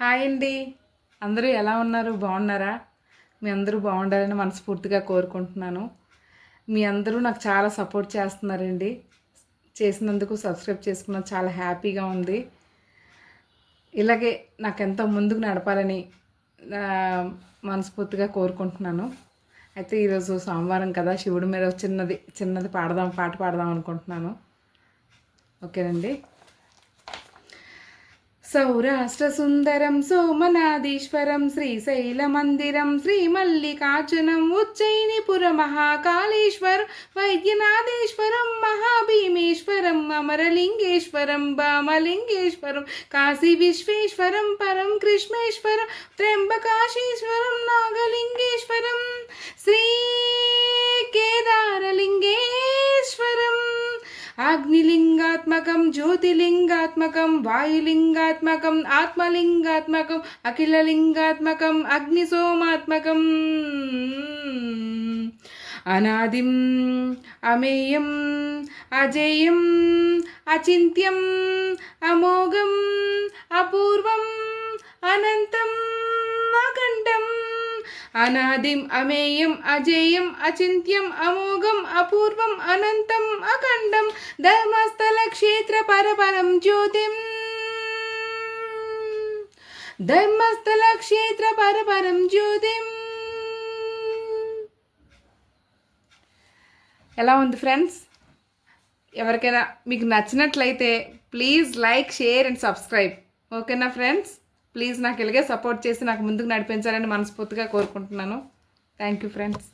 Hi అండి. అందరూ ఎలా ఉన్నారు? బాగున్నారా? మీ అందరూ బాగుండాలని మనస్ఫూర్తిగా కోరుకుంటున్నాను. మీ అందరూ నాకు చాలా సపోర్ట్ చేస్తున్నారండి. చేసినందుకు సబ్స్క్రైబ్ చేసుకున్న చాలా హ్యాపీగా ఉంది. ఇలాగే నాకెంతో ముందుకు నడపాలని మనస్ఫూర్తిగా కోరుకుంటున్నాను. అయితే ఈరోజు సోమవారం కదా, శివుడి మీద చిన్నది పాట పాడదాం అనుకుంటున్నాను. ఓకేనండి. సౌరాష్ట్ర సుందరం సోమనాథీశ్వరం శ్రీశైలమందిరం శ్రీమల్లికార్జునం ఉజ్జయినిపుర మహాకాళేశ్వరం వైద్యనాథేశ్వరం మహాభీమేశ్వరం అమరలింగేశ్వరం భామలింగేశ్వరం కాశీ విశ్వేశ్వరం పరం కృష్ణేశ్వరం త్ర్యంబకాశీశ్వరం నాగలింగేశ్వరం శ్రీ కేదారలింగేశ్వరం అగ్నిలింగాత్మకం జ్యోతిలింగాత్మకం వాయులింగాత్మకం ఆత్మలింగాత్మకం అఖిలలింగాత్మకం అగ్నిసోమాత్మకం అనాదిం అమేయం అజేయం అచింత్యం అమోఘం అపూర్వం అనంతం అఖండం అనాదిం అమేయం అజేయం అచింత్యం అమోఘం అపూర్వం అనంతం అఖండం ధర్మస్థల క్షేత్ర పరపరం జ్యోతిం ధర్మస్థల క్షేత్ర పరపరం జ్యోతిం. ఎలా ఉంది ఫ్రెండ్స్? ఎవరికైనా మీకు నచ్చినట్లయితే please like, share and subscribe. ఓకేనా ఫ్రెండ్స్? ప్లీజ్ నాకు ఇలాగే సపోర్ట్ చేసి నాకు ముందుకు నడిపించాలని మనస్ఫూర్తిగా కోరుకుంటున్నాను. Thank you friends.